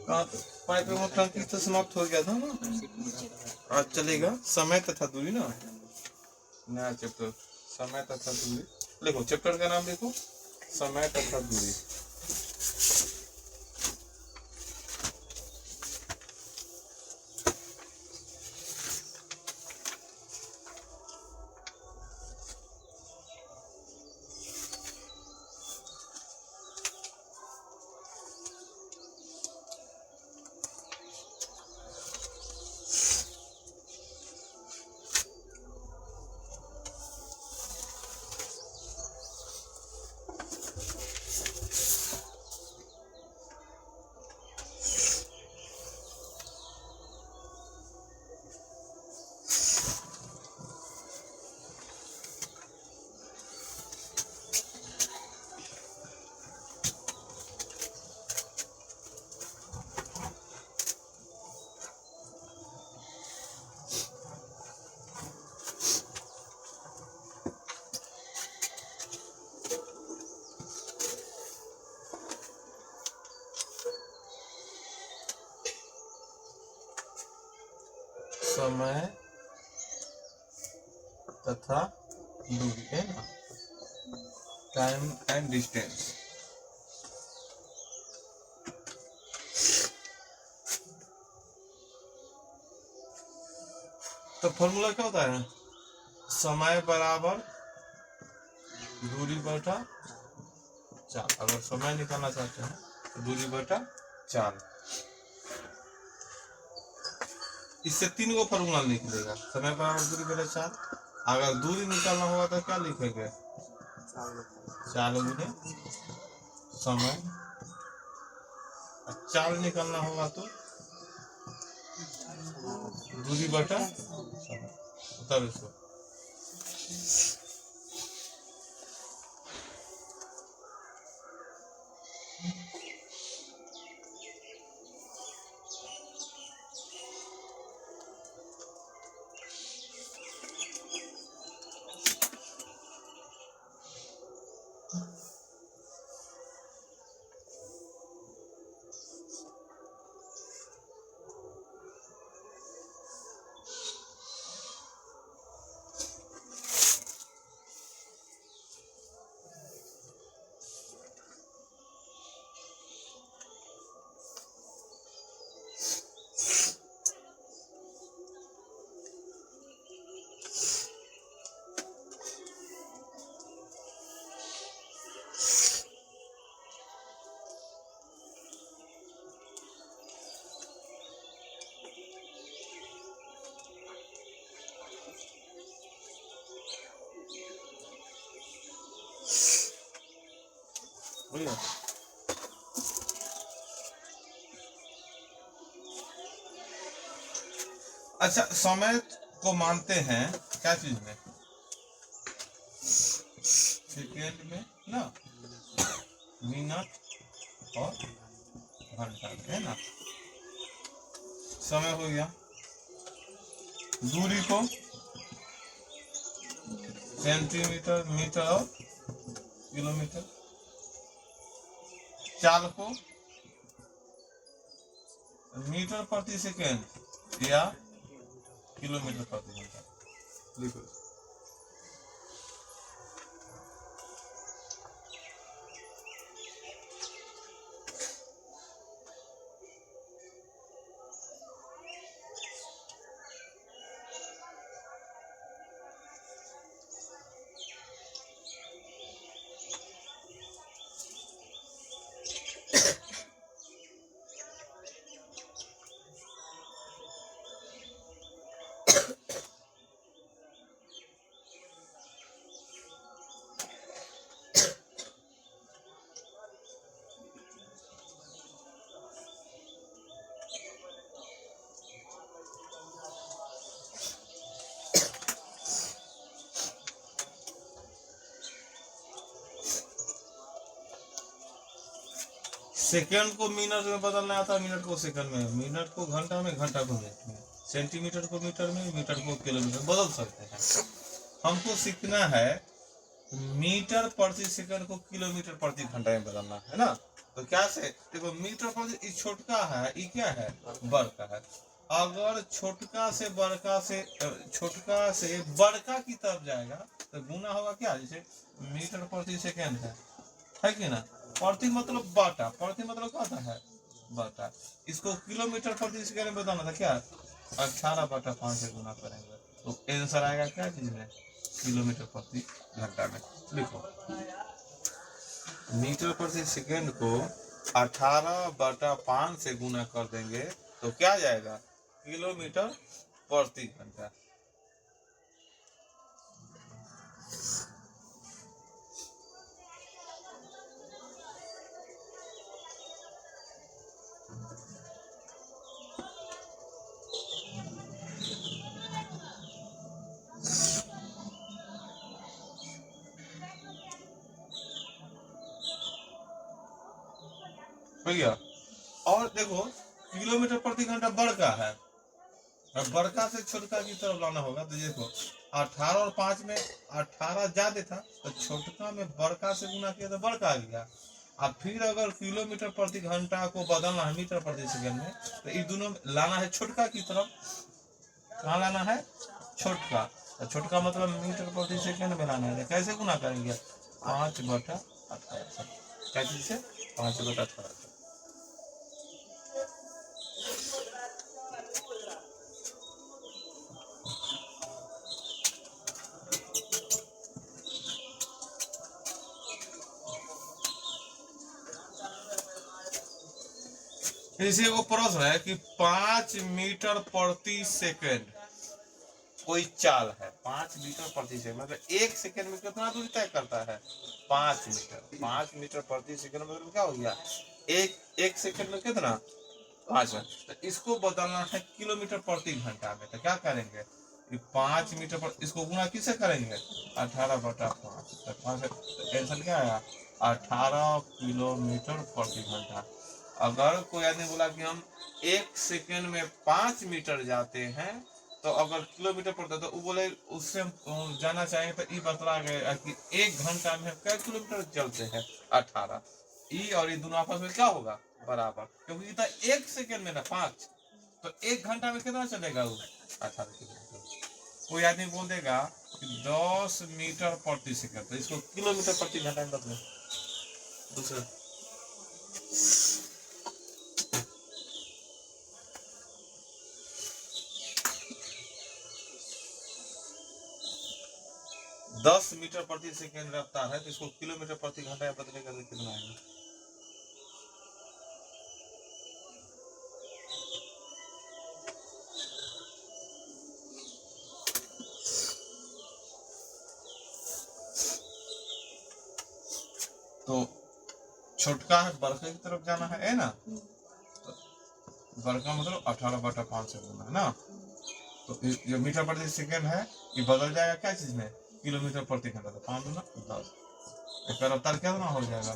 Pipe एवं टंकी तो समाप्त हो गया था ना। आज चलेगा समय तथा दूरी ना, नया चैप्टर समय तथा दूरी। देखो चैप्टर का नाम देखो, समय तथा दूरी। समय तथा दूरी है ना, टाइम एंड डिस्टेंस। तो फॉर्मूला क्या होता है, समय बराबर दूरी बटा चाल। अगर समय निकालना चाहते हैं तो दूरी बटा चाल। इससे 3 को फॉर्मूला निकलेगा, समय बराबर दूरी बटा चाल। अगर दूरी निकालना होगा तो क्या लिखेंगे, चाल गुने समय। चाल निकालना होगा तो दूरी बटा समय। उत्तर इसको बढ़िया। अच्छा, समय को मानते हैं क्या चीज में, सेकेंड में ना, मिनट और घंटा में, है ना। समय हो गया। दूरी को सेंटीमीटर, मीटर और किलोमीटर। चाल को मीटर प्रति सेकेंड या किलोमीटर प्रति घंटा। लिखो। सेकंड को मिनट में बदलना आता है, मिनट को सेकंड में, मिनट को घंटा में, घंटा को मिनट में, सेंटीमीटर को मीटर में, मीटर को किलोमीटर बदल सकते हैं। हमको सीखना है मीटर प्रति सेकंड को किलोमीटर प्रति घंटा में बदलना है ना। तो क्या से देखो मीटर प्रति छोटका है, ये क्या है, बड़का है। अगर छोटका से बड़का की तरफ जाएगा तो गुना होगा क्या, जैसे मीटर प्रति सेकेंड है कि ना, प्रति मतलब बाटा, प्रति मतलब क्या होता है, बाटा। इसको किलोमीटर प्रति सेकेंड में बताना था क्या, 18/5 से गुना करेंगे तो आंसर आएगा क्या चीज में, किलोमीटर प्रति घंटा में। लिखो मीटर प्रति सेकेंड को 18/5 से गुना कर देंगे तो क्या जाएगा, किलोमीटर प्रति घंटा। भैया और देखो किलोमीटर प्रति घंटा बड़का है, बड़का से छोटका की तरफ लाना होगा। तो देखो 18 और 5 में 18 ज्यादा था तो छोटका में बड़का से गुना किया तो बड़का आ गया। अब फिर अगर किलोमीटर प्रति घंटा को बदलना है मीटर प्रति सेकंड में तो ये दोनों लाना है छोटका की तरफ। कहाँ लाना है, छोटका। तो छोटका मतलब मीटर प्रति सेकंड में लाना है। कैसे गुना करेंगे, 5/18 से, क्या चीज से, 5/18 से। इसी को प्रश्न है कि 5 मीटर प्रति सेकंड कोई चाल है, 5 मीटर प्रति सेकंड मतलब 1 सेकंड में कितना दूरी तय करता है, 5 मीटर। 5 मीटर प्रति सेकंड मतलब क्या हो गया, एक सेकंड में कितना, 5। तो इसको बदलना है किलोमीटर प्रति घंटा में। तो क्या करेंगे, 5 मीटर पर इसको गुना किससे करेंगे, 18/5। तो आंसर क्या आया, 18 किलोमीटर प्रति घंटा। अगर कोई आदमी बोला कि हम 1 सेकंड में 5 मीटर जाते हैं तो अगर किलोमीटर पड़ता तो वो बोले उससे हम जाना चाहेंगे तो ये बतला गया कि 1 घंटा में हम क्या किलोमीटर चलते हैं, 18। ई और ये दोनों आपस में क्या होगा, बराबर, क्योंकि इतना 1 सेकंड में ना 5, तो 1 घंटा में कितना चलेगा वो, 18 किलोमीटर। कोई आदमी बोल देगा कि 10 मीटर प्रति सेकंड, तो इसको किलोमीटर प्रति घंटा में बदले। दूसरा 10 मीटर प्रति सेकंड रफ्तार है तो इसको किलोमीटर प्रति घंटा बदलेगा तो कितना आएगा, तो छोटका है बड़का की तरफ जाना है ना, तो बड़का मतलब 18/5 से गुना है ना। तो जो मीटर प्रति सेकंड है ये बदल जाएगा क्या चीज में, किलोमीटर प्रति घंटा। तो 5 दूना 10, इसका रफ्तार कितना हो जाएगा,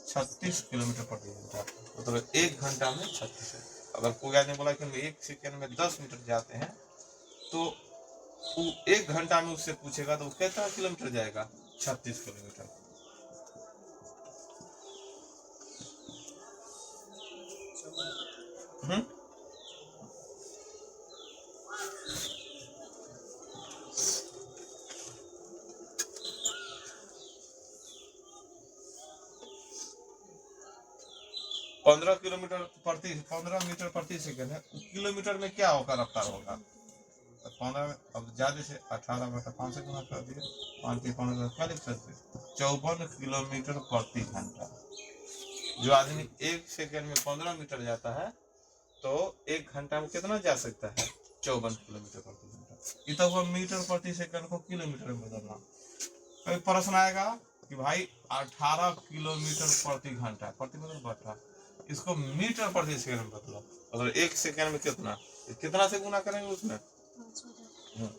36 किलोमीटर प्रति घंटा। मतलब 1 घंटा में 36। अगर कोई आदमी बोला कि हम 1 सेकंड में 10 मीटर जाते हैं तो 1 घंटा में उससे पूछेगा तो कितना किलोमीटर जाएगा, 36 किलोमीटर। हम्म 15 मीटर प्रति सेकंड है, किलोमीटर में क्या होगा, रफ्तार होगा। तो 15 अब ज्यादा से 18/5 से गुना कर दिया, 5 के 15 54 किलोमीटर प्रति घंटा। जो आदमी 1 सेकंड में 15 मीटर जाता है तो 1 घंटा में कितना जा सकता है, 54 किलोमीटर प्रति घंटा। ये तो हुआ मीटर प्रति सेकंड को किलोमीटर में बदलना। कोई प्रश्न आएगा कि भाई 18 किलोमीटर प्रति घंटा, प्रति मतलब बढ़ा, इसको मीटर प्रति सेकंड में बदलो। मतलब 1 सेकंड में कितना से गुना करेंगे उसमें,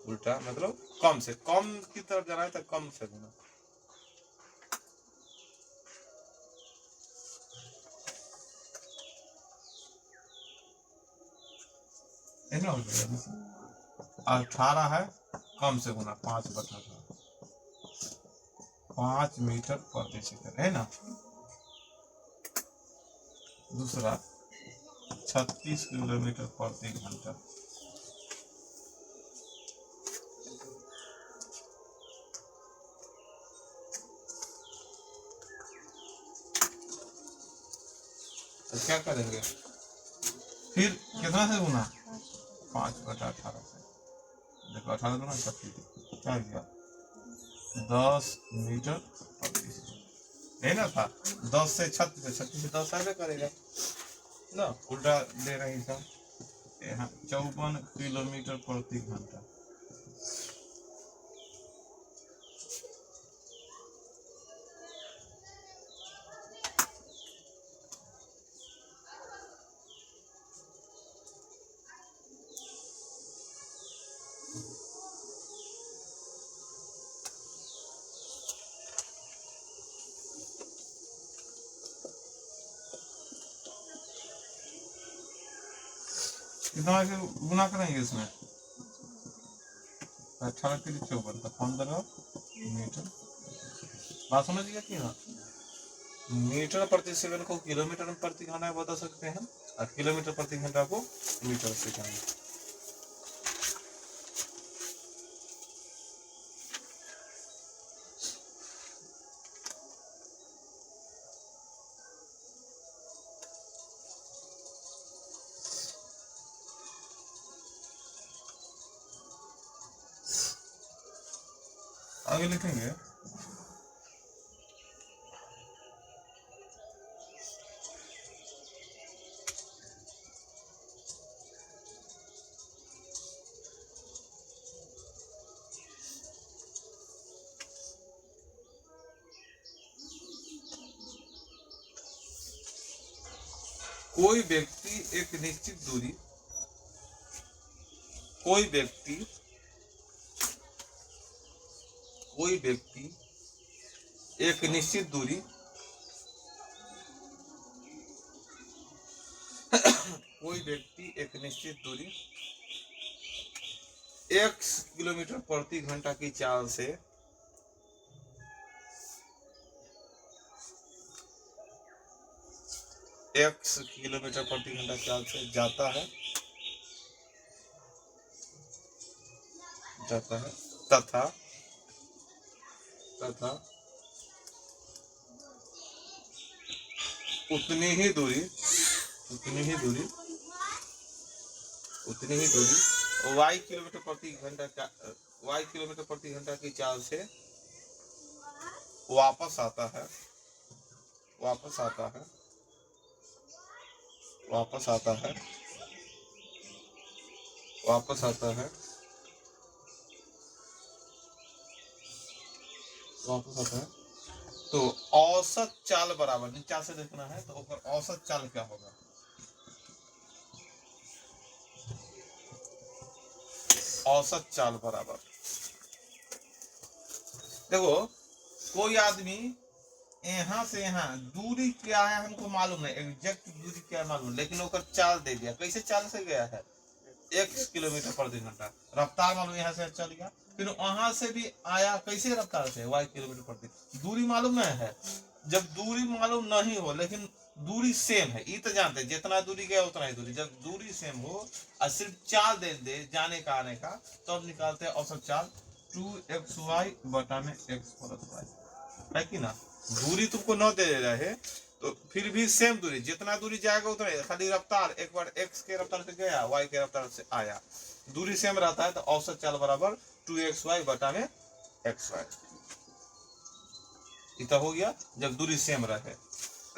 उल्टा मतलब कम से कम की तरफ जाना है तो कम से गुना। है ना, 18 है कम से गुना 5/18, 5 मीटर प्रति सेकंड है ना। दूसरा 36 किलोमीटर प्रति घंटा। तो क्या करेंगे फिर कितना से गुना 5/18 से। देखो 18 गुना 36 क्या गया 10 मीटर प्रति सेकंड। है ना था 10 से 36 से 10 आगे करेगा ना, उल्टा दे रहे हैं। यहाँ 54 किलोमीटर प्रति घंटा। कितना गुना करेंगे इसमें 18 के 54 का 15 मीटर। बात समझ गया कि ना, मीटर प्रति सेकंड को किलोमीटर प्रति घंटा में बता सकते हैं और किलोमीटर प्रति घंटा को मीटर सेकंड। आगे लिखेंगे कोई व्यक्ति एक निश्चित दूरी कोई व्यक्ति एक निश्चित दूरी कोई व्यक्ति एक निश्चित दूरी x किलोमीटर प्रति घंटा की चाल से x किलोमीटर प्रति घंटा चाल से जाता है तथा उतनी ही दूरी y किलोमीटर प्रति घंटा की चाल से वापस आता है तो औसत चाल बराबर नीचा से देखना है तो ऊपर औसत चाल क्या होगा, औसत चाल बराबर। देखो कोई आदमी यहाँ से यहाँ दूरी क्या है हमको मालूम नहीं, एग्जैक्ट दूरी क्या है मालूम, लेकिन ओकर चाल दे दिया। कैसे चाल से गया है x किलोमीटर प्रति घंटा, रफ्तार मालूम यहाँ से चल गया, फिर वहां से भी आया कैसे रफ्तार से y किलोमीटर प्रति। दूरी मालूम नहीं है, जब दूरी मालूम नहीं हो लेकिन दूरी सेम है, ये तो जानते हैं जितना दूरी गया उतना ही दूरी। जब दूरी सेम हो और सिर्फ चाल दे जाने का आने का, तब तो निकालते हैं औसत चाल 2xy बटा में x प्लस y, है कि ना। दूरी तुमको न दे रहे तो फिर भी सेम दूरी, जितना दूरी जाएगा उतना, खाली रफ्तार एक बार x के रफ्तार से गया y के रफ्तार से आया, दूरी सेम रहता है तो औसत चाल बराबर 2xy बटा में xy। इतना हो गया जब दूरी सेम रहे।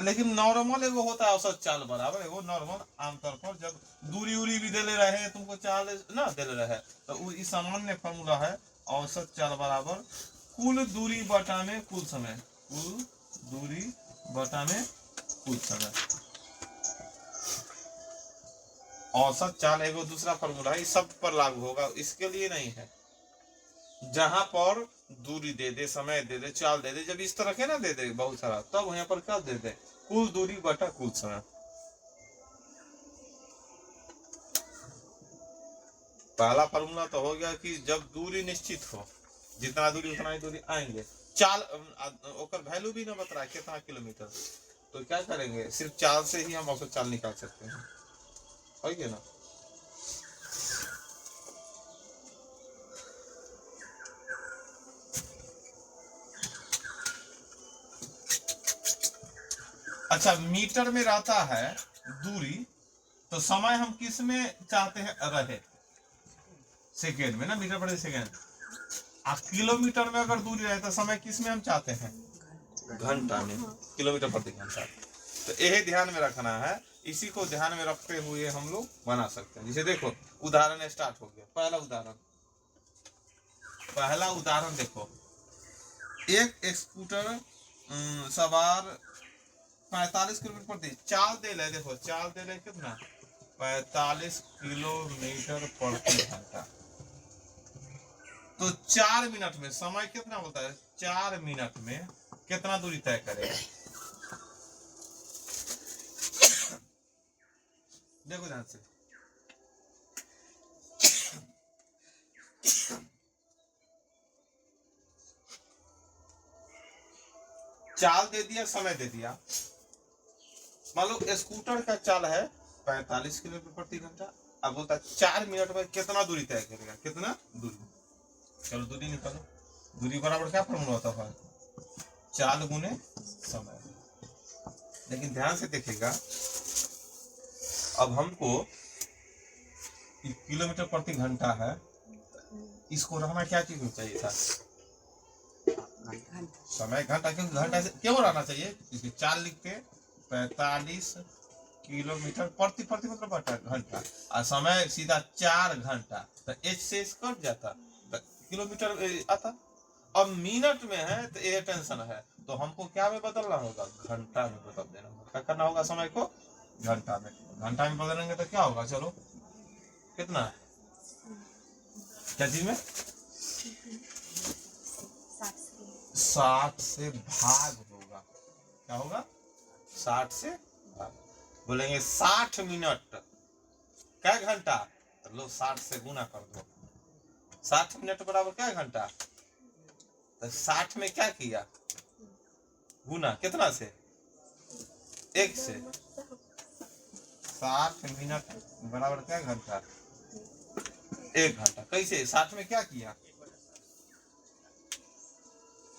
लेकिन नॉर्मल एगो होता है औसत चाल बराबर, एगो नॉर्मल आमतौर पर जब दूरी उरी भी देले रहे तुमको चाल ना देले रहे तो इस सामान्य फॉर्मूला है औसत चाल बराबर कुल दूरी बटा में कुल समय, कुल दूरी बटा में कुल समय। औसत चाल एगो दूसरा फॉर्मूला है, सब पर लागू होगा, इसके लिए नहीं है। जहां पर दूरी दे दे, समय दे दे, चाल दे दे, जब इस तरह के ना दे दे बहुत सारा, तब यहाँ पर क्या दे दे कुल दूरी बटा कुल समय। पहला फॉर्मूला तो हो गया कि जब दूरी निश्चित हो, जितना दूरी उतना ही दूरी आएंगे। चाल ओकर वैल्यू भी ना बता रहा है कितना किलोमीटर, तो क्या करेंगे, सिर्फ चाल से ही हम औसत चाल निकाल सकते हैं, है क्या ना। अच्छा, मीटर में रहता है दूरी, तो समय हम किस में चाहते हैं रहे, सेकेंड में ना, मीटर प्रति सेकेंड। किलोमीटर में अगर दूरी रहे तो समय किस में हम चाहते हैं, घंटा में, किलोमीटर प्रति घंटा। तो यही ध्यान में रखना है, इसी को ध्यान में रखते हुए हम लोग बना सकते हैं। जैसे देखो उदाहरण स्टार्ट हो गया, पहला उदाहरण देखो, एक स्कूटर सवार 45 किलोमीटर प्रति चाल दे ले, देखो चाल दे ले कितना, 45 किलोमीटर प्रति घंटा। तो 4 मिनट में समय कितना होता है, 4 मिनट में कितना दूरी तय करेगा, देखो ध्यान से। चाल दे दिया, समय दे दिया, मान लो स्कूटर का चाल है 45 किलोमीटर प्रति घंटा, अब बोलता है 4 मिनट में कितना दूरी तय करेगा, कितना दूरी। चलो दूरी निकालो, दूरी बराबर क्या फॉर्मूला होता है, चाल गुने समय। लेकिन ध्यान से देखिएगा, अब हमको किलोमीटर प्रति घंटा है, इसको रहना क्या चीज में चाहिए था, समय घंटा, क्योंकि घंटा से क्यों रहना चाहिए, क्योंकि चाल लिख के 45 किलोमीटर प्रति मतलब घंटा, और समय सीधा 4 घंटा, तो एच से कट जाता, तो किलोमीटर आता। अब मिनट में है तो ये टेंशन है, तो हमको क्या में बदलना होगा, घंटा में बदल देना होगा। क्या करना होगा, समय को घंटा में बदलेंगे तो क्या होगा, चलो कितना, क्या चीज में, 60 से भाग होगा, क्या होगा, 60 से भाग। बोलेंगे 60 मिनट क्या घंटा, तो लो 60 से गुना कर दो, 60 मिनट बराबर क्या घंटा, तो 60 में क्या किया, गुना कितना से, 1 से। 60 मिनट बराबर क्या घंटा, 1 घंटा। कैसे, 60 में क्या किया,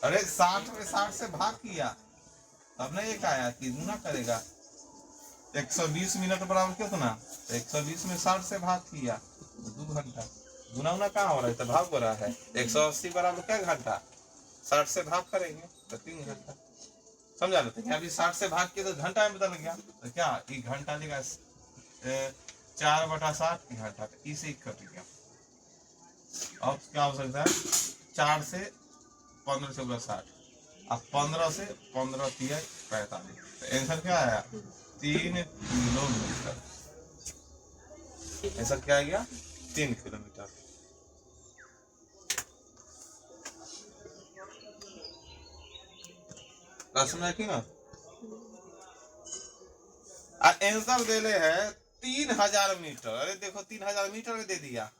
अरे 60 में 60 से भाग किया, तब ना एक आया कि गुना करेगा। 120 मिनट बराबर कितना, 120 में 60 से भाग किया, 2 घंटा। गुना उना कहाँ हो रहा है, तो भाग हो रहा है। 180 बराबर क्या घंटा, 60 से भाग करेंगे तो 3 घंटा। समझा लेते हैं, अभी 60 से भाग किया तो घंटा में बदल गया, तो क्या एक घंटा लेगा 4/60 घंटा, तो इसे कट गया। अब क्या हो सकता है, 4 से 15 से 60, अब 15 से 15 3 45, तो आंसर क्या आया, 3 किलोमीटर। आंसर क्या आ गया, 3 किलोमीटर। समझा कि ना। आंसर दे ले है 3000 मीटर। अरे देखो 3000 मीटर में दे दिया,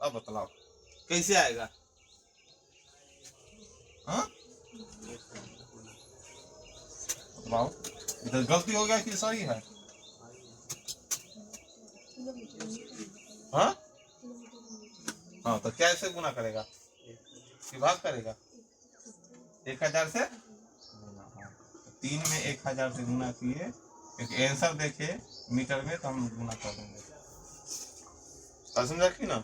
अब बतलाओ कैसे आएगा, हाँ बताओ, इधर गलती हो गया कि सही है, हाँ हाँ, तो कैसे गुना करेगा, कि भाग करेगा, 1000 से 3 में 1000 से गुना किए, एक आंसर देखे मीटर में, तो हम गुना कर देंगे। समझा कि ना।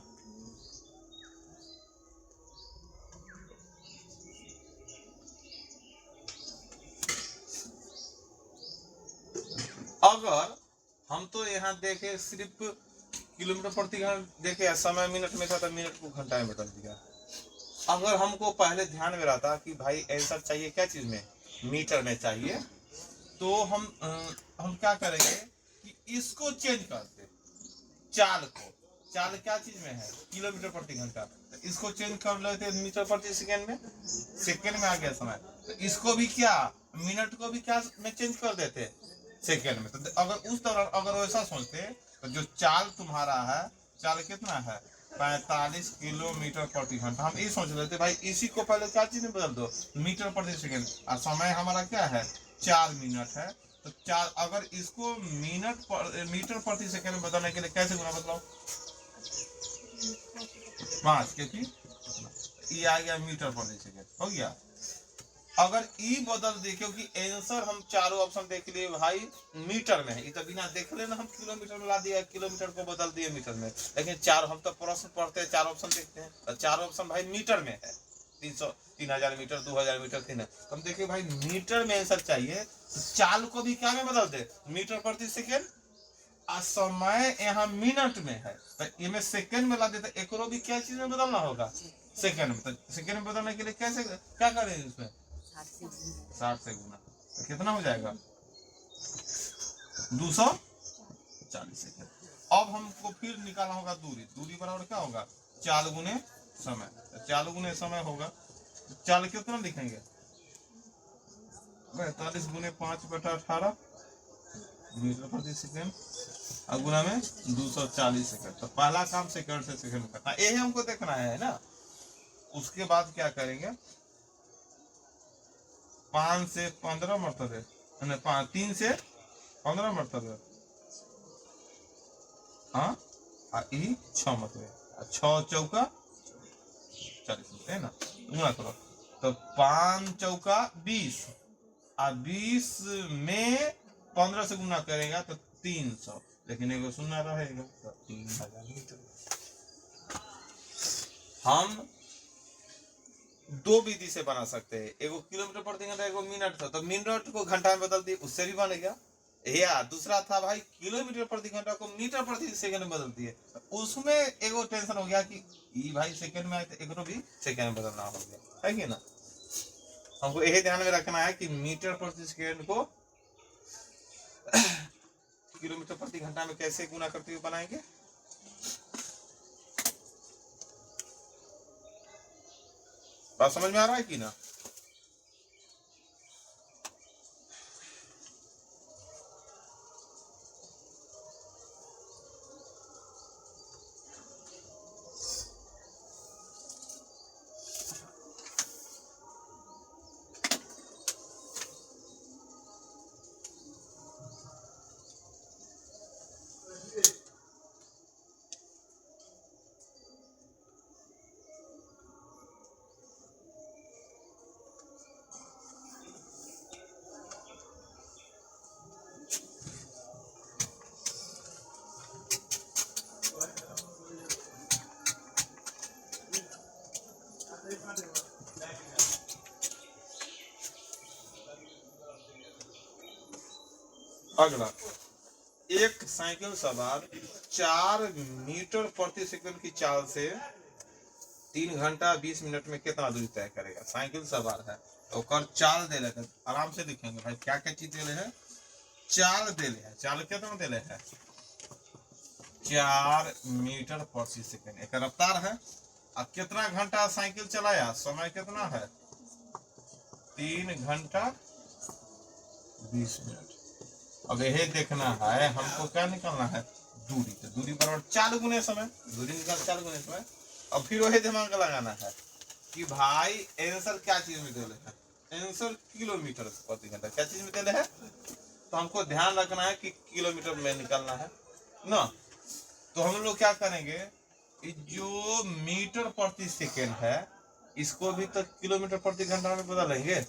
अगर हम तो यहाँ देखे सिर्फ किलोमीटर प्रति घंटा देखे, समय मिनट में था तो मिनट को घंटा में बदल दिया। अगर हमको पहले ध्यान में रहता कि भाई आंसर चाहिए क्या चीज में, मीटर में चाहिए, तो हम क्या करेंगे कि इसको चेंज करते, चाल को, चाल क्या चीज में है, किलोमीटर प्रति घंटा, तो इसको चेंज कर लेते मीटर प्रति सेकेंड में, सेकेंड में आ गया समय, तो इसको भी क्या, मिनट को भी क्या में चेंज कर देते, सेकेंड में। तो अगर उस दौरान अगर वैसा सोचते, तो जो चाल तुम्हारा है, चाल कितना है, 45 किलोमीटर प्रति घंटा, हम ये सोच लेते भाई इसी को पहले क्या चीज में बदल दो, मीटर प्रति सेकेंड, और समय हमारा क्या है, 4 मिनट है, तो चार, अगर इसको मीटर प्रति सेकंड में बदलने के लिए कैसे गुना बदलाओ? 5, क्योंकि ये आ गया मीटर प्रति सेकंड, हो गया। अगर ई बदल दे, क्योंकि आंसर हम चारों ऑप्शन देख लिए भाई मीटर में है, ये तो बिना देख लेना हम किलोमीटर में ला दिया, किलोमीटर को बदल दिए मीटर में, लेकिन चार हम तो प्रश्न पढ़ते हैं, चार ऑप्शन देखते हैं, तो चार ऑप्शन भाई मीटर में है, 300, 3000 मीटर, 2000 मीटर, 3 है। हम देखिए भाई मीटर में आंसर चाहिए, तो चाल को भी क्या में बदल दे, मीटर प्रति सेकेंड, आ समय यहाँ मिनट में है, तो इनमें सेकेंड में ला देते, एक भी क्या चीज में बदलना होगा, सेकेंड में। तो सेकेंड में बदलने के लिए कैसे क्या करेंगे, इसमें 60 से गुना, तो कितना हो जाएगा 240 सेकेंड। अब हमको फिर निकालना होगा दूरी, दूरी बराबर क्या होगा, चाल गुने समय, तो चाल गुने समय होगा, तो चाल कितना लिखेंगे 45 गुने 5/18 मीटर प्रति सेकेंड, और गुना में 240 सेकेंड। तो पहला काम सेकंड से सेकंड करना, यही हमको देखना है ना। उसके बाद क्या करेंगे, 5 से 15 मरतबे, 3 से 15 मरतबे, हाँ, 6 मरतबे, 6 चौका 40 है ना, गुना करो, तो 5 चौका 20, और 20 में 15 से गुना करेगा तो 300, लेकिन एगो सुनना रहेगा, तो 3000 मीटर। हम दो विधि से बना सकते हैं, एगो किलोमीटर प्रति घंटा, एगो मिनट था, तो मिनट को घंटा में बदल दिए, उससे भी बनेगा। या दूसरा था भाई किलोमीटर प्रति घंटा को मीटर प्रति सेकंड में बदल दिए, उसमें एगो टेंशन हो गया कि ये भाई सेकंड में आए, तो एक भी सेकंड में बदलना हो गया, है कि ना। हमको यही ध्यान में रखना है कि मीटर प्रति सेकंड को किलोमीटर प्रति घंटा में कैसे गुना करते हुए बनाएंगे। बात समझ में आ रहा है कि ना। अगला, एक साइकिल सवार 4 मीटर प्रति सेकंड की चाल से 3 घंटा 20 मिनट में कितना दूरी तय करेगा। साइकिल सवार है, तो कर चाल दे लेते, आराम से लिखेंगे भाई, क्या क्या चीज दे ले है, चाल दे ले है, चाल कितना दे ले है 4 मीटर प्रति सेकंड, एक रफ्तार है, अब कितना घंटा साइकिल चलाया, समय कितना है 3 घंटा 20 मिनट। अब यही देखना है हमको, क्या निकालना है दूरी, तो दूरी बराबर 4 गुने समय, दूरी निकाल 4 गुने समय। अब फिर वही दिमाग लगाना है कि भाई आंसर क्या चीज में दे है, आंसर किलोमीटर प्रति घंटा क्या चीज में दे है, तो हमको ध्यान रखना है कि किलोमीटर में निकालना है ना। तो हम लोग क्या करेंगे, जो मीटर प्रति सेकेंड है इसको भी तो किलोमीटर प्रति घंटा में बदलेंगे,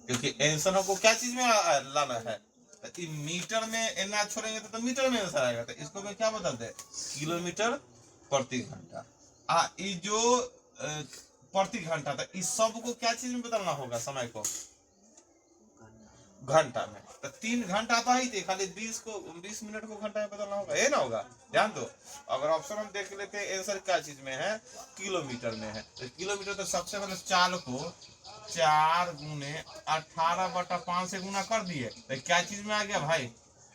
क्योंकि आंसर हमको क्या चीज में लाना है, तो मीटर में ना छोड़ेंगे तो मीटर में आंसर आएगा, तो इसको मैं क्या बदल दे किलोमीटर प्रति घंटा। ये जो प्रति घंटा था, इस सब को क्या चीज में बदलना होगा, समय को घंटा में, तो 3 घंटा था ही थे, खाली 20 मिनट को घंटा में बदलना होगा, ये ना होगा, ध्यान दो। अगर ऑप्शन हम देख लेते हैं आंसर क्या चीज में है, किलोमीटर में है, तो किलोमीटर तो सबसे पहले चाल को 4 गुने 18/5 से गुना कर दिए, तो क्या चीज में आ गया भाई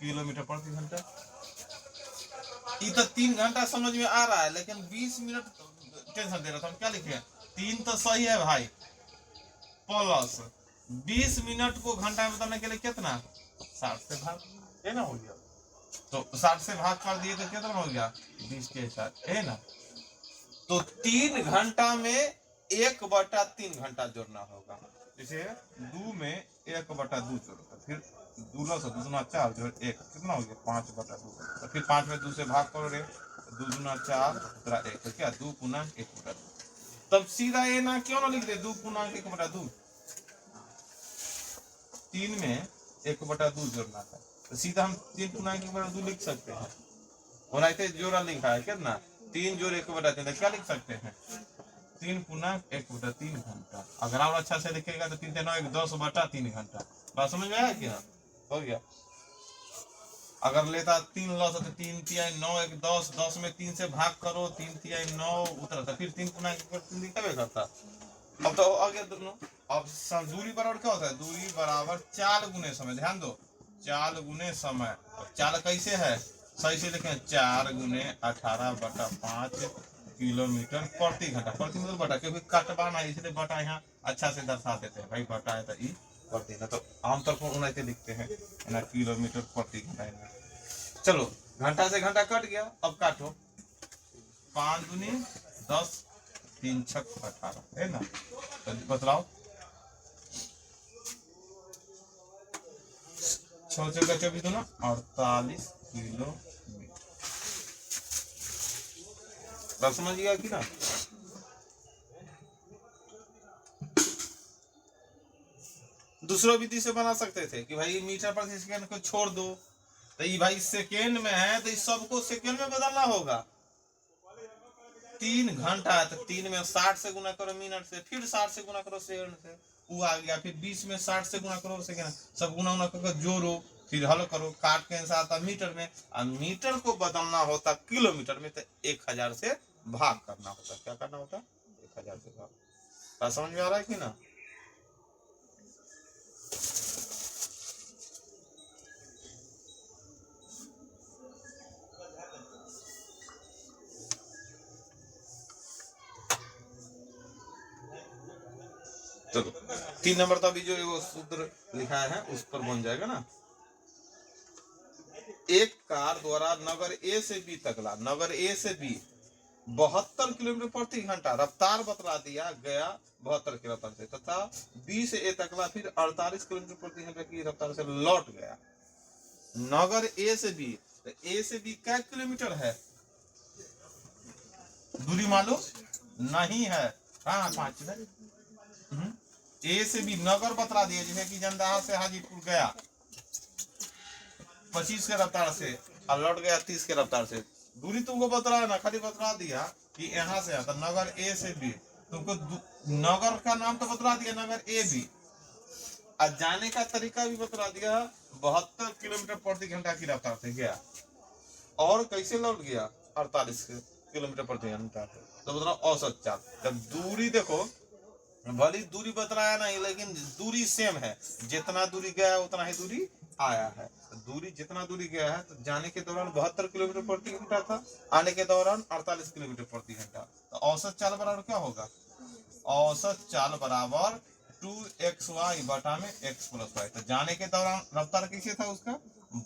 किलोमीटर प्रति घंटा। ये तो 3 घंटा समझ में आ रहा है, लेकिन 20 मिनट टेंशन दे रहा था, हम क्या लिखे 3 तो सही है भाई, प्लस 20 मिनट को घंटा में बदलने के लिए कितना 60 से भाग, है ना, हो गया, तो 60 से भाग कर दिए तो कितना हो गया 20 के साथ, है ना। तो 3 घंटा में 1/3 घंटा जोड़ना होगा, जैसे 2 में 1/2 जोड़ो, फिर 2 से 2 दूना 4 जो 1 कितना हो गया 5/2, तो फिर 5 में 2 से भाग करो रे, 2 दूना 4 दूसरा 1, तो क्या 2 पूर्णांक 1/2। तब सीधा ये ना क्यों ना लिख दे 2 पूर्णांक 1/2, 3 में 1/2 जोड़ना है, तो सीधा हम 3 पूर्णांक 1/2 लिख सकते हैं। और ऐसे जोड़ा लिखा है कितना 3 जोड़ 1/3, क्या लिख सकते हैं 3 पूर्णांक 1/3 घंटा। अगर आप अच्छा से लिखेगा तो 3 9 1 10/3 घंटा। बात समझ में आया कि हाँ हो गया। अगर लेता 3 लॉस तो 3 तिहाई 9 1 10, 10 में 3 से भाग करो 3 तिहाई 9 उतरता, फिर 3 पूर्णांक 1/3 लिखा करता। अब तो आगे दोनों, अब दूरी बराबर क्या होता है, दूरी बराबर चाल गुने समय। ध्यान दो चाल गुने समय, चाल कैसे है सही से लिखें 4 गुने 18/5 किलोमीटर प्रति घंटा। प्रति मतलब बटा, क्योंकि कटवाना इसलिए बटा यहाँ अच्छा से दर्शा देते हैं भाई, बटा है तो ई प्रति ना, तो आमतौर पर उन्हें लिखते हैं ना किलोमीटर प्रति घंटा। चलो घंटा से घंटा कट गया, अब काटो 5 दूनी 10 3 छक 18 है ना, तो बतलाओ 6 चौका 24 दूना 48 किलोमीटर। बात समझ गया कि ना। दूसरा विधि से बना सकते थे कि भाई मीटर प्रति सेकंड को छोड़ दो, तो ये भाई सेकेंड में है तो इस सबको सेकेंड में बदलना होगा। 3 घंटा है तो 3 में 60 से गुना करो मिनट से, फिर 60 से गुना करो सेकंड से, वो आ गया। फिर 20 में 60 से गुना करो सेकंड, सब गुना करके जोड़ो, फिर हल करो, काट के आंसर आता मीटर में। और मीटर को बदलना होता किलोमीटर में तो 1000 से भाग करना होता। क्या करना होता 1000 से भाग। समझ में आ रहा है कि ना। चलो 3 नंबर तो अभी जो वो सूत्र लिखा है उस पर बन जाएगा ना। एक कार द्वारा नगर ए से बी तकला, नगर ए से बी 72 किलोमीटर प्रति घंटा रफ्तार बतला दिया गया 72 की रफ्तार से, तथा बी से ए तकला फिर 48 किलोमीटर प्रति घंटा की रफ्तार से लौट गया। नगर ए से बी, तो ए से बी क्या किलोमीटर है, दूरी मालूम नहीं है। हाँ 5 में ए से बी नगर बतला दिया, जैसे कि जंदाहा से हाजीपुर गया 25 के रफ्तार से और लौट गया 30 के रफ्तार से। दूरी तुमको बतला ना, खाली बतला दिया कि यहाँ से आता नगर ए से बी, तुमको नगर का नाम तो बतला दिया नगर ए बी, और जाने का तरीका भी बतला दिया 72 किलोमीटर प्रति घंटा की रफ्तार से गया, और कैसे लौट गया 48 किलोमीटर प्रति घंटा। तो बताओ औसत चाल। जब दूरी देखो भली दूरी बतलाया नहीं, लेकिन दूरी सेम है, जितना दूरी गया है उतना ही दूरी आया है। तो दूरी जितना दूरी गया है, तो जाने के दौरान 72 किलोमीटर प्रति घंटा था, आने के दौरान 48 किलोमीटर प्रति घंटा। तो औसत चाल बराबर क्या होगा, औसत चाल बराबर 2xy बटा में x प्लस वाई। तो जाने के दौरान रफ्तार कैसे था उसका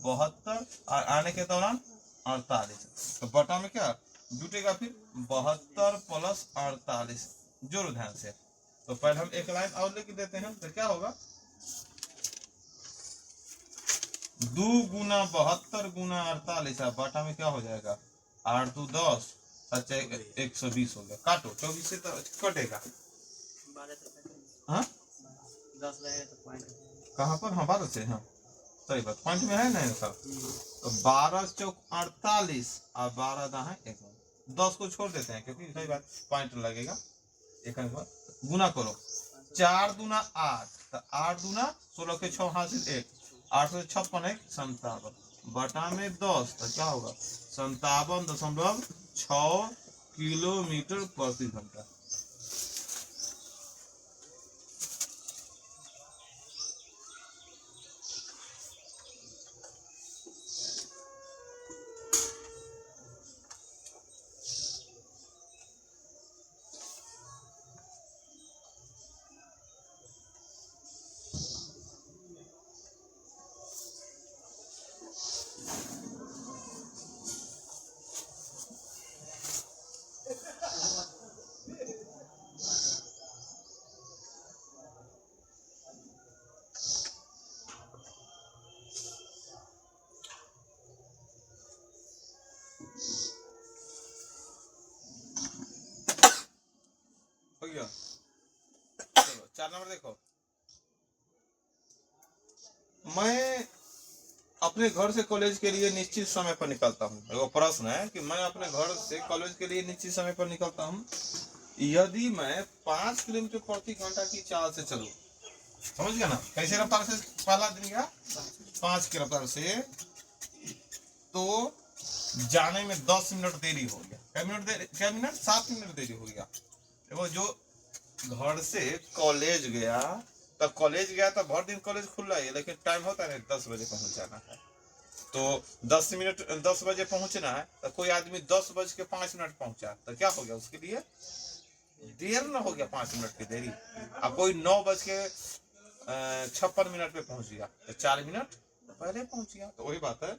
72 और आने के दौरान 48, तो बटा में क्या जुटेगा फिर 72 प्लस 48। जोड़ो ध्यान से। तो पहले हम एक लाइन और लिख देते हैं, तो क्या होगा 2 गुना 72 गुना 48 बटा में क्या हो जाएगा 8 2 10 सच्चा 120 हो गया। काटो 24 से तो कटेगा। हाँ 10 कहाँ पर, हाँ 12 से, हाँ सही बात, पॉइंट में है ना सर। तो 12 चौक 48 और 12 दा है 1, 10 को छोड़ देते हैं क्योंकि सही बात पॉइंट लगेगा। एक बार गुना करो 4 दूना 8, तो 8 दूना 16 के 6 हासिल 1, 8 से 56 है 57 बटा में 10, तो क्या होगा 57.6 किलोमीटर प्रति घंटा। हो गया। चलो 4 नंबर देखो, मैं अपने घर से कॉलेज के लिए निश्चित समय पर निकलता हूँ। वो प्रश्न है कि मैं अपने घर से कॉलेज के लिए निश्चित समय पर निकलता हूँ यदि मैं 5 किलोमीटर प्रति घंटा की चाल से चलूं। समझ गया ना, कैसे रफ्तार से पहला दिन गया 5 की रफ्तार से, तो जाने में 10 मिनट देरी हो गया। क्या मिनट 7 मिनट देरी हो गया। देखो जो घर से कॉलेज गया, तब कॉलेज गया तो भर दिन कॉलेज खुला है, लेकिन टाइम होता है 10 बजे पहुंच जाना है, तो 10 बजे पहुंचना है, तो कोई आदमी 10:05 पहुंचा, तो क्या हो गया उसके लिए देर न हो गया, 5 मिनट की देरी। अब कोई 9:56 पे पहुंच गया, तो 4 मिनट पहले पहुंच गया। तो वही बात है,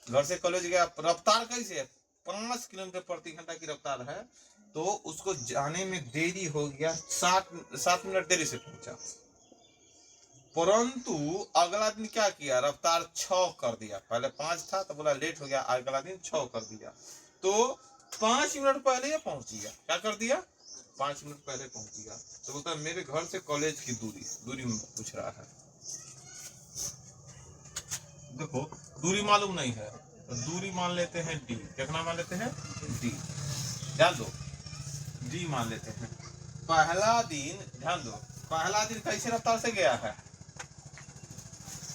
घर से कॉलेज गया, रफ्तार कैसे है 5 किलोमीटर प्रति घंटा की रफ्तार है, तो उसको जाने में देरी हो गया 7 मिनट देरी से पहुंचा। परंतु अगला दिन क्या किया, रफ्तार 6 कर दिया। पहले 5 था तो बोला लेट हो गया, अगला दिन 6 कर दिया, तो 5 मिनट पहले पहुंच गया। क्या कर दिया, 5 मिनट पहले पहुंच गया। तो बोलता है मेरे घर से कॉलेज की दूरी में पूछ रहा है। देखो दूरी मालूम नहीं है, तो दूरी मान लेते हैं डी। कितना मान लेते हैं, डी। ध्यान दो, डी मान लेते हैं। पहला दिन, ध्यान दो, पहला दिन कैसे रफ्तार से गया है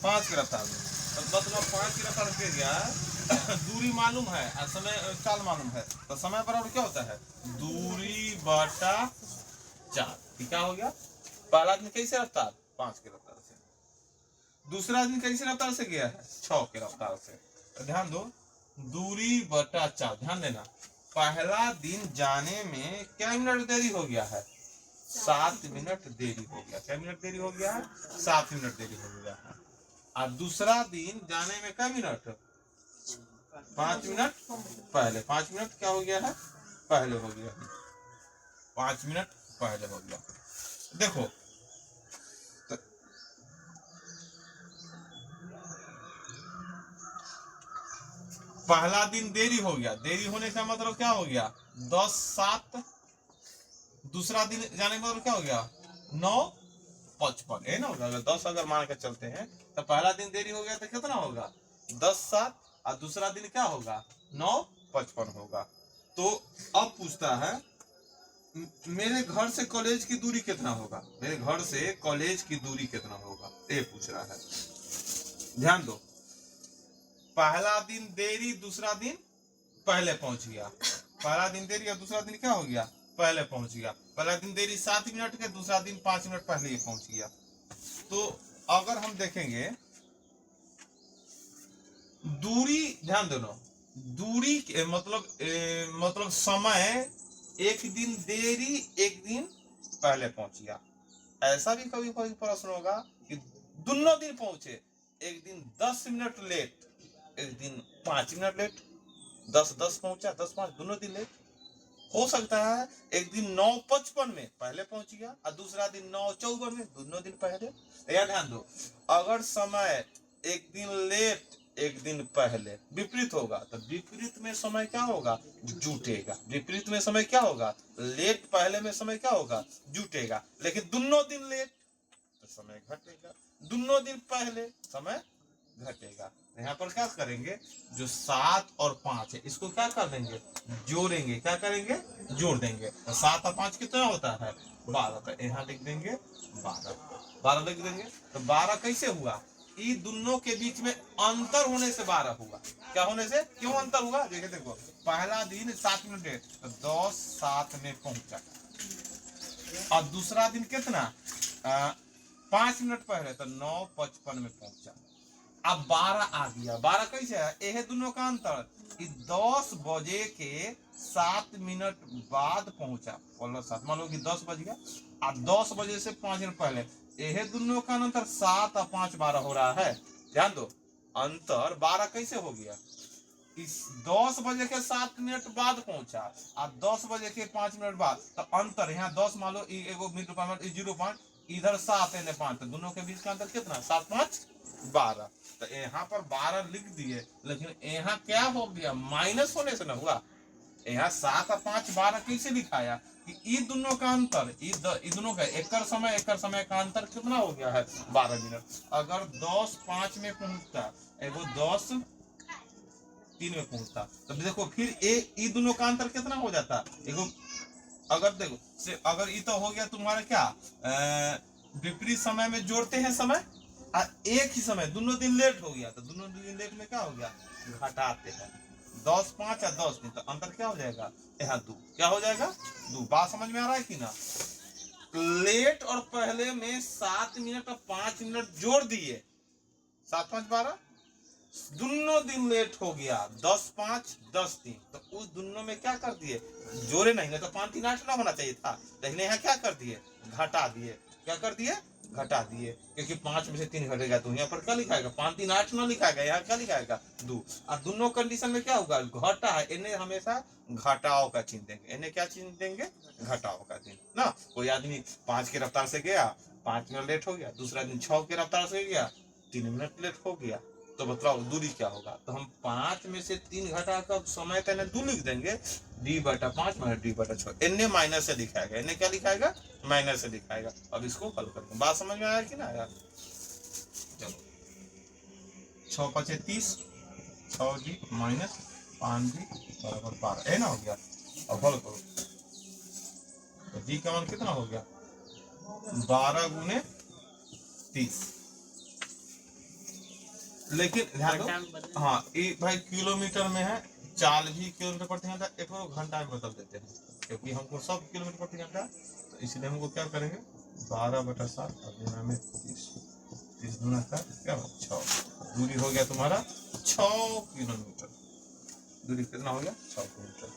5 की रफ्तार में, मतलब 5 की रफ्तार से गया। दूरी मालूम है और समय चाल मालूम है, तो समय बराबर क्या होता है, दूरी बटा चाल। क्या हो गया, पहला दिन कैसे रफ्तार 5 की रफ्तार से, दूसरा दिन कैसे रफ्तार से गया है 6 की रफ्तार से। तो ध्यान दो, दूरी बटा चाल, ध्यान देना, पहला दिन जाने में क्या मिनट देरी हो गया है, 7 मिनट देरी हो गया। क्या मिनट देरी हो गया है, 7 मिनट देरी हो गया है। और दूसरा दिन जाने में क्या मिनट, 5 मिनट पहले। 5 मिनट क्या हो गया है, पहले हो गया, 5 मिनट पहले हो गया। देखो पहला दिन देरी हो गया, देरी होने का मतलब क्या हो गया 10:07। दूसरा दिन जाने का मतलब क्या हो गया 9:55 है ना। अगर 10 अगर मान के चलते हैं तो पहला दिन देरी हो गया तो कितना होगा 10:07, और दूसरा दिन क्या होगा 9:55 होगा। तो अब पूछता है मेरे घर से कॉलेज की दूरी कितना होगा, मेरे घर से कॉलेज की दूरी कितना होगा, ये पूछ रहा है। ध्यान दो, पहला दिन देरी, दूसरा दिन पहले पहुंच गया। पहला दिन देरी और दूसरा दिन क्या हो गया, पहले पहुंच गया। पहला दिन देरी 7 मिनट के, दूसरा दिन 5 मिनट पहले ही पहुंच गया। तो अगर हम देखेंगे दूरी, ध्यान देना, दूरी मतलब समय, एक दिन देरी एक दिन पहले पहुंच गया। ऐसा भी कभी कभी प्रश्न होगा कि दोनों दिन पहुंचे, एक दिन 10 मिनट लेट, एक दिन 5 मिनट लेट, 10:10 पहुंचा, 10:05 दोनों दिन लेट। हो सकता है एक दिन 9:55 में पहले पहुंच गया और दूसरा दिन 9:54 में, दोनों दिन पहले। यार ध्यान दो, अगर समय एक दिन लेट एक दिन पहले विपरीत होगा, तो विपरीत में समय क्या होगा, जुटेगा। विपरीत में समय क्या होगा, लेट पहले में समय क्या होगा, जुटेगा। लेकिन दोनों दिन लेट तो समय घटेगा, दोनों दिन पहले समय घटेगा। यहाँ पर क्या करेंगे, जो 7 और 5 है इसको क्या कर देंगे, जोड़ेंगे। क्या करेंगे, जोड़ देंगे। तो 7 और 5 कितना होता है 12, तो यहाँ लिख देंगे 12 लिख देंगे। तो 12 कैसे हुआ, ये दोनों के बीच में अंतर होने से 12 हुआ। क्या होने से, क्यों अंतर हुआ, देखिए देखो, पहला दिन 7 मिनट लेट, तो 10:07 में पहुंचा, और दूसरा दिन कितना 5 मिनट पहले, तो 9:55 में पहुंचा। अब 12 आ गया, 12 कैसे है, यह दोनों का अंतर कि 10 बजे के 7 मिनट बाद पहुंचा, मान लो कि 10 बज गया, और 10 बजे से 5 मिनट पहले, यह दोनों का अंतर 7 और 5 12 हो रहा है। ध्यान दो, अंतर 12 कैसे हो गया, इस 10 बजे के 7 मिनट बाद पहुंचा और 10 बजे के 5 मिनट बाद, तो अंतर यहाँ 10 मान लो, एगो मिनट 0.5, इधर 7 एने 5, तो दोनों के बीच का अंतर कितना 7 5 12। तो यहाँ पर 12 लिख दिए, लेकिन यहाँ क्या हो गया, माइनस होने से ना हुआ। यहाँ 7 और 5 12 कैसे लिखाया, कि ई दोनों का अंतर, ई दोनों का एकर समय का अंतर कितना हो गया है 12 मिनट। अगर 10 5 में पहुंचता, एगो 10 3 में पहुंचता, तब देखो फिर ई दोनों का अंतर कितना हो जाता, एगो अगर देखो से अगर ये तो हो गया तुम्हारा क्या विपरीत समय में जोड़ते हैं समय, एक ही समय दोनों दिन लेट हो गया, तो दोनों दिन लेट में क्या हो गया घटाते हैं 10 5 या 10 दिन, तो अंतर क्या हो जाएगा यहाँ 2, क्या हो जाएगा 2। बात समझ में आ रहा है कि ना। लेट और पहले में 7 मिनट और 5 मिनट जोड़ दिए, 7 5 12, दोनों दिन लेट हो गया 10 5 10 दिन, तो उस दोनों में क्या कर दिए जोड़े नहीं तो 5 3 8 ना होना चाहिए था, लेकिन यहाँ क्या कर दिए घटा दिए, क्या कर दिए घटा दिए, क्योंकि 5 में से 3 घटेगा तो यहाँ पर क्या लिखाएगा 5 3 8 ना लिखाएगा, यहाँ क्या लिखाएगा 2। और दोनों कंडीशन में क्या होगा घटा है, इन्हें हमेशा घटाओ का चिन्ह देंगे, इन्हें क्या चिन्ह देंगे घटाओ का चिन्ह ना। कोई आदमी 5 की रफ्तार से गया 5 मिनट लेट हो गया, दूसरा दिन 6 की रफ्तार से गया 3 मिनट लेट हो गया, तो बताओ दूरी क्या होगा। तो हम 5 में से 3 घटा कर समय का 2 लिख देंगे, d/5 माइनस d/6, इन्हें माइनस से दिखाएगा, इन्हें क्या लिखाएगा माइनस से दिखाएगा। अब इसको हल करते, बात समझ में आया कि ना आया। चलो 6 5 30, 6d माइनस 5d बराबर 12 है ना, हो गया। अब हल करो, तो d का मान कितना हो गया 12 गुने 30, लेकिन ध्यान दो हाँ ये भाई किलोमीटर में है, चाल भी किलोमीटर प्रति घंटा, एक घंटा में बदल देते हैं क्योंकि हमको सब किलोमीटर प्रति घंटा, तो इसलिए हमको क्या करेंगे 12/7 और गुना में 30, 30 गुना का क्या 6, दूरी हो गया तुम्हारा 6 किलोमीटर, दूरी कितना हो गया 6 किलोमीटर।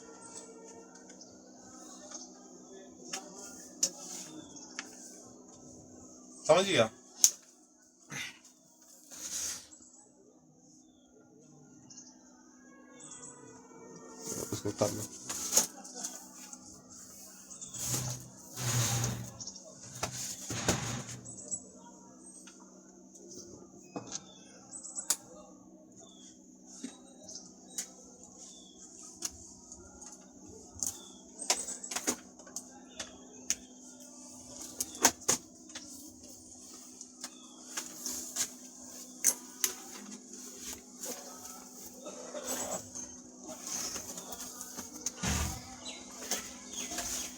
समझिए उसको उतार लो।